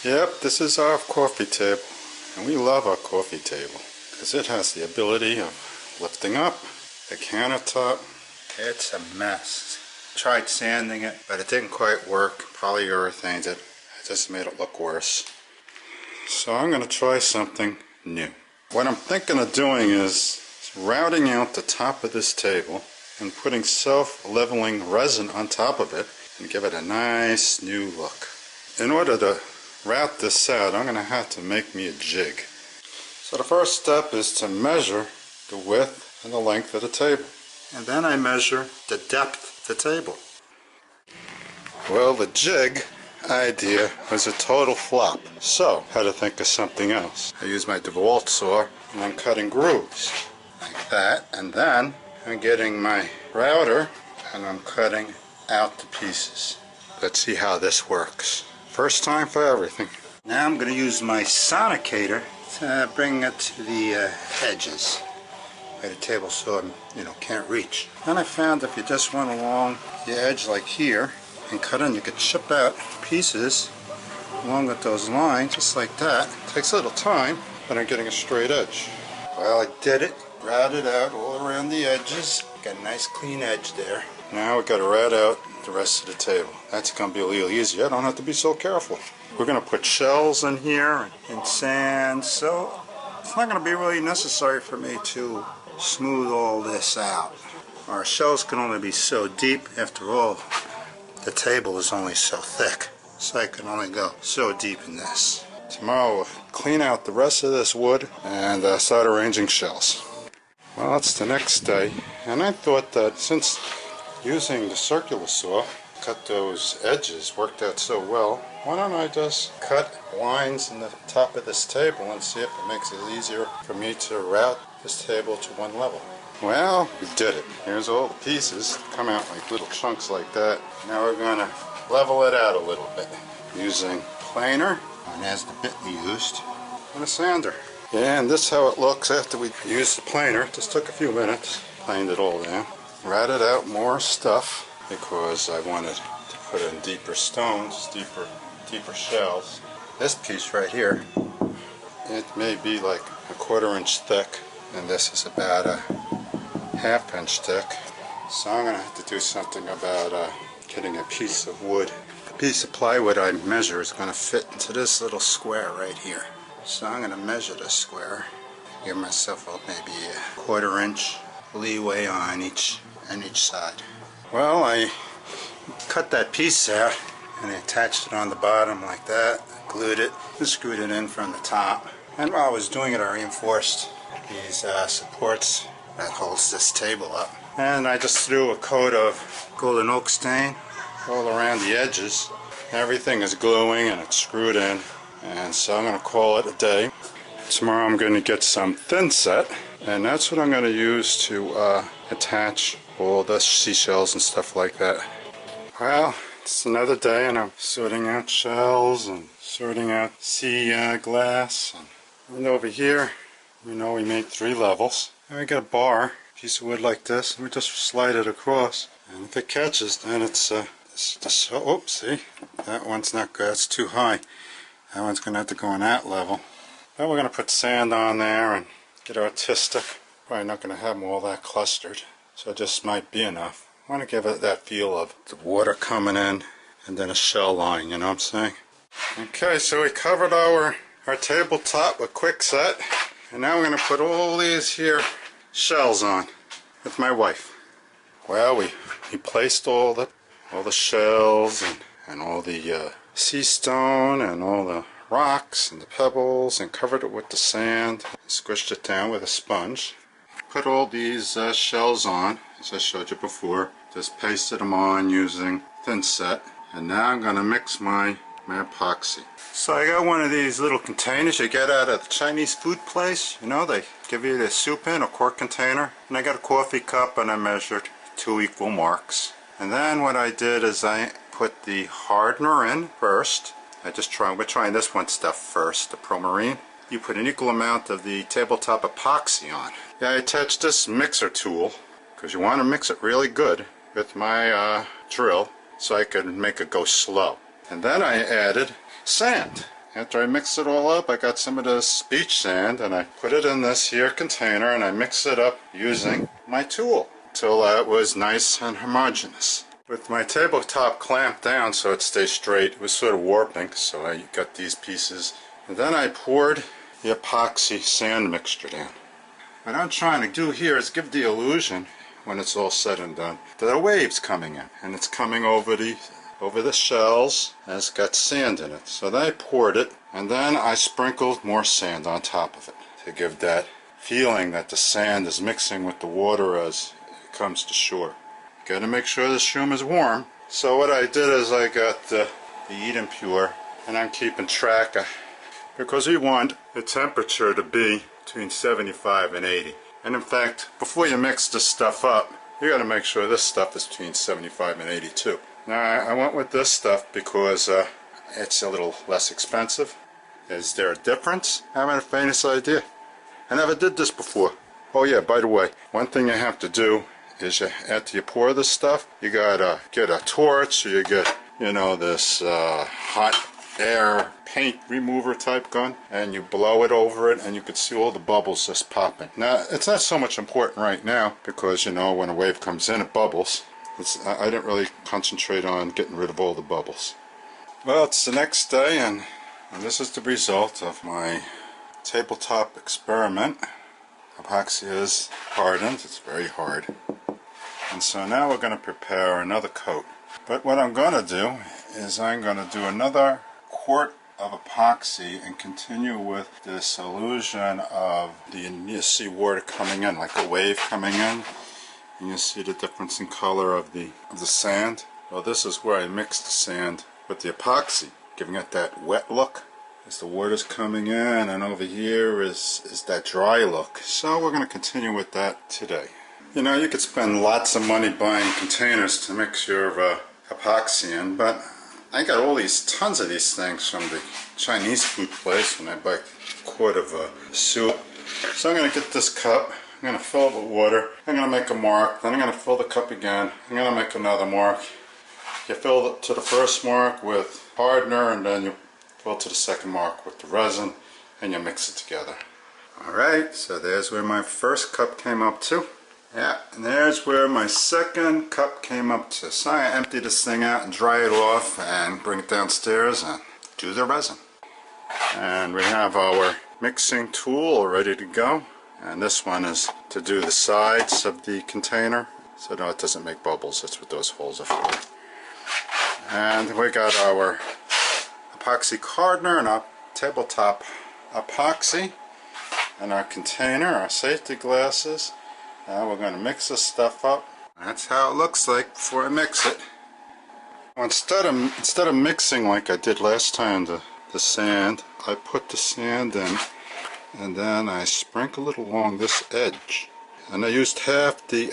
Yep, this is our coffee table, and we love our coffee table because it has the ability of lifting up the countertop. It's a mess. Tried sanding it, but it didn't quite work. Polyurethaned it. It just made it look worse. So I'm going to try something new. What I'm thinking of doing is routing out the top of this table and putting self-leveling resin on top of it and give it a nice new look. In order to route this out, I'm going to have to make me a jig. So the first step is to measure the width and the length of the table. And then I measure the depth of the table. Well, the jig idea was a total flop. So I had to think of something else. I used my DeWalt saw and I'm cutting grooves like that. And then I'm getting my router and I'm cutting out the pieces. Let's see how this works. First time for everything. Now I'm going to use my sonicator to bring it to the edges where the table saw, can't reach. Then I found if you just went along the edge like here and cut in, you could chip out pieces along with those lines just like that. It takes a little time, but I'm getting a straight edge. Well, I did it. Routed out all around the edges. Got a nice clean edge there. Now we've got to route out the rest of the table. That's going to be a little easier. I don't have to be so careful. We're going to put shells in here and sand, so it's not going to be really necessary for me to smooth all this out. Our shells can only be so deep. After all, the table is only so thick, so I can only go so deep in this. Tomorrow we'll clean out the rest of this wood and start arranging shells. Well, it's the next day, and I thought that since using the circular saw, cut those edges worked out so well, why don't I just cut lines in the top of this table and see if it makes it easier for me to route this table to one level. Well, we did it. Here's all the pieces, come out like little chunks like that. Now we're going to level it out a little bit using planer, and as the bit we used, and a sander. And this is how it looks after we used the planer. It just took a few minutes. Planed it all down. Routed out more stuff because I wanted to put in deeper stones, deeper shells. This piece right here, it may be like a 1/4 inch thick, and this is about a 1/2 inch thick. So I'm going to have to do something about getting a piece of wood. The piece of plywood I measure is going to fit into this little square right here. So I'm going to measure this square, give myself maybe a 1/4 inch leeway on each side. Well, I cut that piece out and I attached it on the bottom like that, glued it, and screwed it in from the top. And while I was doing it, I reinforced these supports that holds this table up. And I just threw a coat of golden oak stain all around the edges. Everything is gluing and it's screwed in. And so I'm going to call it a day. Tomorrow I'm going to get some thin set, and that's what I'm going to use to attach all the seashells and stuff like that. Well, it's another day and I'm sorting out shells and sorting out sea glass. And over here, we made 3 levels. And we got a bar, piece of wood like this, and we just slide it across. And if it catches, then it's oh, see, that one's not good, that's too high. That one's going to have to go on that level. Then we're going to put sand on there and get artistic. Probably not going to have them all that clustered, so it just might be enough. I want to give it that feel of the water coming in and then a shell line, you know what I'm saying? Okay, so we covered our tabletop with quick set, and now we're going to put all these here shells on with my wife. Well, we placed all the shells and all the sea stone and all the rocks and the pebbles and covered it with the sand, squished it down with a sponge. Put all these shells on, as I showed you before. Just pasted them on using thin set, and now I'm going to mix my epoxy. So I got one of these little containers you get out of the Chinese food place. They give you the soup in a quart container, and I got a coffee cup and I measured 2 equal marks. And then what I did is I put the hardener in first. We're trying this one stuff first, the Promarine. You put an equal amount of the tabletop epoxy on. Yeah, I attached this mixer tool because you want to mix it really good with my drill so I could make it go slow. And then I added sand. after I mix it all up, I got some of this beach sand and I put it in this here container and I mix it up using my tool till it was nice and homogeneous. With my tabletop clamped down so it stays straight, it was sort of warping, so I got these pieces. And then I poured the epoxy sand mixture down. What I'm trying to do here is give the illusion, when it's all said and done, that a wave's coming in, and it's coming over the shells, and it's got sand in it. So then I poured it, and then I sprinkled more sand on top of it to give that feeling that the sand is mixing with the water as it comes to shore. Got to make sure the shroom is warm. So what I did is I got the Eden Pure, and I'm keeping track of, because we want the temperature to be between 75 and 80. And in fact, before you mix this stuff up, you got to make sure this stuff is between 75 and 82. Now I went with this stuff because it's a little less expensive. Is there a difference? I haven't the faintest idea. I never did this before. Oh yeah, by the way, one thing you have to do is after you pour this stuff, you gotta get a torch, or you get, you know, this hot air paint remover type gun, and you blow it over it and you can see all the bubbles just popping. Now it's not so much important right now because, you know, when a wave comes in it bubbles. I didn't really concentrate on getting rid of all the bubbles. Well, it's the next day and this is the result of my tabletop experiment. Epoxy is hardened, it's very hard. And so now we're going to prepare another coat. But what I'm going to do is I'm going to do another quart of epoxy and continue with this illusion of you see water coming in, like a wave coming in, and you see the difference in color of the sand. Well, this is where I mix the sand with the epoxy, giving it that wet look as the water's coming in, and over here is that dry look. So we're going to continue with that today. You know, you could spend lots of money buying containers to mix your epoxy in, but I got all these tons of these things from the Chinese food place when I buy a quart of soup. So I'm going to get this cup, I'm going to fill it with water, I'm going to make a mark, then I'm going to fill the cup again, I'm going to make another mark. You fill it to the first mark with hardener, and then you fill it to the second mark with the resin, and you mix it together. Alright, so there's where my first cup came up to. Yeah, and there's where my second cup came up to. So I empty this thing out and dry it off and bring it downstairs and do the resin. And we have our mixing tool ready to go. And this one is to do the sides of the container so that it doesn't make bubbles. That's what those holes are for. And we got our epoxy hardener and our tabletop epoxy and our container, our safety glasses. Now we're going to mix this stuff up. That's how it looks like before I mix it. Well, instead of mixing like I did last time the sand, I put the sand in and then I sprinkle it along this edge. And I used half the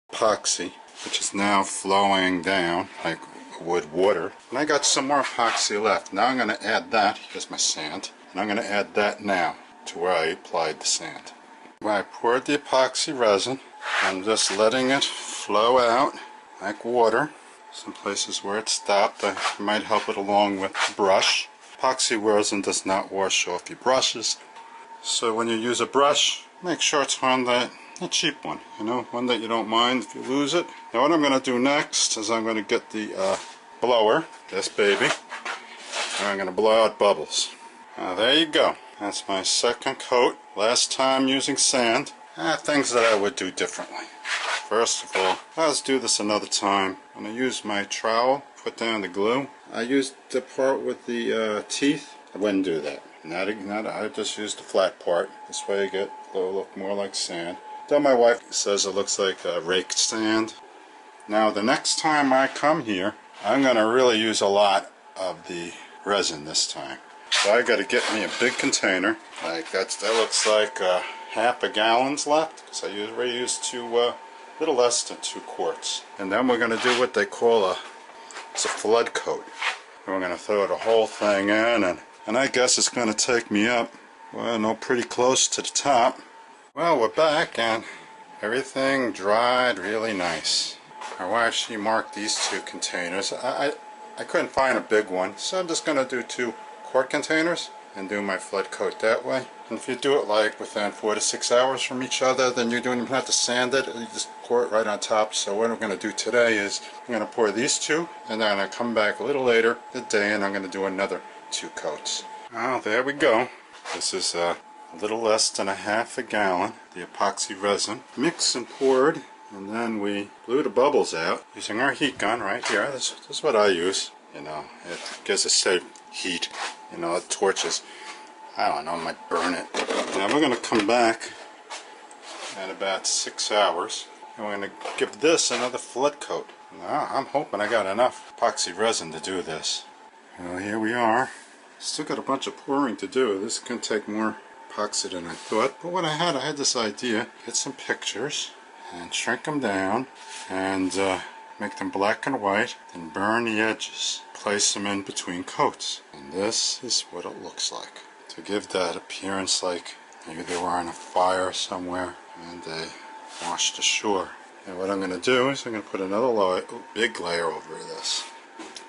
epoxy, which is now flowing down like wood water. And I got some more epoxy left. Now I'm going to add that. Here's my sand. And I'm going to add that now to where I applied the sand. When I poured the epoxy resin, I'm just letting it flow out like water. Some places where it stopped, I might help it along with a brush. Epoxy resin does not wash off your brushes. So when you use a brush, make sure it's one that, a cheap one, you know, one that you don't mind if you lose it. Now what I'm going to do next is I'm going to get the blower, this baby, and I'm going to blow out bubbles. Now there you go. That's my second coat. Last time using sand. Things that I would do differently. First of all, let's do this another time. I'm going to use my trowel, put down the glue. I used the part with the teeth. I wouldn't do that. I just used the flat part. This way I get a look more like sand. Though my wife says it looks like raked sand. Now the next time I come here, I'm going to really use a lot of the resin this time. So I got to get me a big container. Like that looks like half a gallon's left, because I already used little less than 2 quarts. And then we're going to do what they call it's a flood coat. And we're going to throw the whole thing in, and I guess it's going to take me up, well, no, pretty close to the top. Well, we're back and everything dried really nice. My wife, she marked these 2 containers. I couldn't find a big one, so I'm just going to do 2 quart containers and do my flood coat that way. And if you do it like within 4 to 6 hours from each other, then you don't even have to sand it. You just pour it right on top. So what I'm going to do today is I'm going to pour these two, and then I'm going to come back a little later today and I'm going to do another 2 coats. Oh, there we go. This is a little less than a half a gallon, the epoxy resin. Mixed and poured, and then we blew the bubbles out using our heat gun right here. This is what I use. You know, it gives a safe heat. You know, it torches. I don't know, might burn it. Now we're going to come back in about 6 hours, and we're going to give this another flood coat. Now, I'm hoping I got enough epoxy resin to do this. Well, here we are. Still got a bunch of pouring to do. This can take more epoxy than I thought, but what I had this idea: get some pictures and shrink them down and make them black and white, then burn the edges, place them in between coats, and this is what it looks like, to give that appearance like maybe they were on a fire somewhere and they washed ashore. And what I'm going to do is I'm going to put another big layer over this,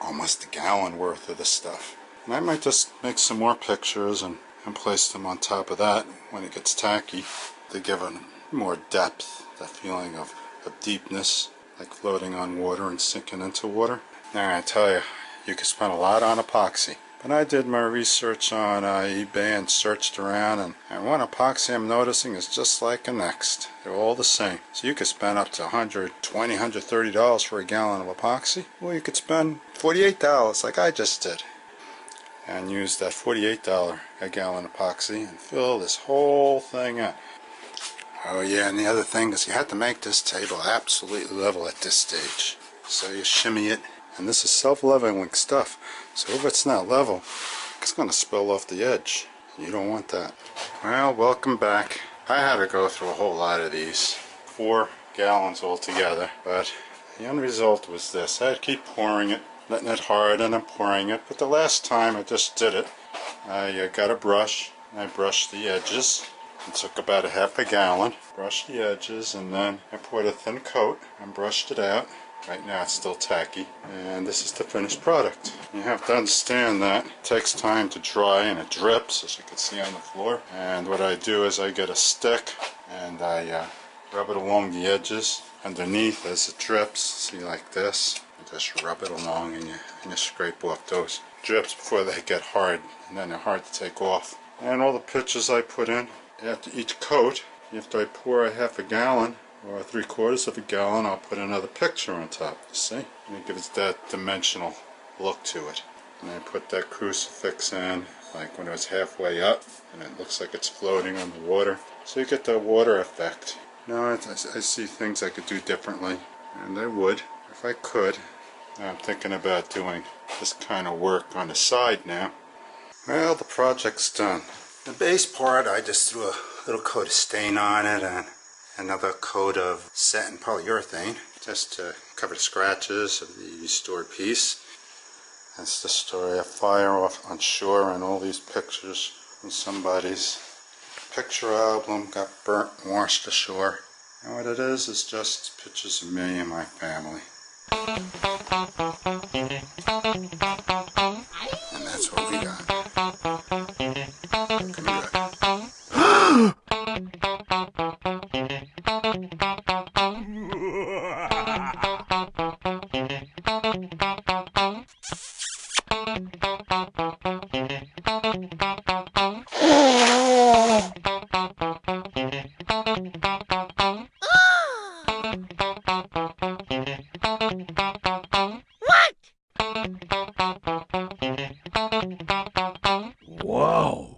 almost a gallon worth of the stuff. And I might just make some more pictures and place them on top of that when it gets tacky, to give it more depth, that feeling of deepness, like floating on water and sinking into water. Now I tell you, you can spend a lot on epoxy. But I did my research on eBay and searched around, and one epoxy I'm noticing is just like the next. They're all the same. So you could spend up to $120, $130 for a gallon of epoxy, or you could spend $48 like I just did, and use that $48 a gallon epoxy and fill this whole thing up. Oh yeah, and the other thing is you have to make this table absolutely level at this stage. So you shimmy it, and this is self-leveling stuff. So if it's not level, it's going to spill off the edge. You don't want that. Well, welcome back. I had to go through a whole lot of these. 4 gallons altogether, but the end result was this. I had to keep pouring it, letting it harden and pouring it, but the last time I just did it, I got a brush, and I brushed the edges. It took about a half a gallon, brushed the edges, and then I poured a thin coat and brushed it out. Right now it's still tacky, and this is the finished product. You have to understand that it takes time to dry and it drips, as you can see on the floor. And what I do is I get a stick and I rub it along the edges underneath as it drips. See, like this. You just rub it along and you scrape off those drips before they get hard, and then they're hard to take off. And all the pictures I put in after each coat, after I pour a half a gallon or 3/4 of a gallon, I'll put another picture on top, you see? And it gives that dimensional look to it. And I put that crucifix in like when it was halfway up, and it looks like it's floating on the water. So you get the water effect. Now I see things I could do differently, and I would if I could. I'm thinking about doing this kind of work on the side now. Well, the project's done. The base part, I just threw a little coat of stain on it and another coat of satin polyurethane just to cover the scratches of the restored piece. That's the story of fire off on shore, and all these pictures from somebody's picture album got burnt and washed ashore. And what it is just pictures of me and my family. And that's what we got. Looking good. Whoa!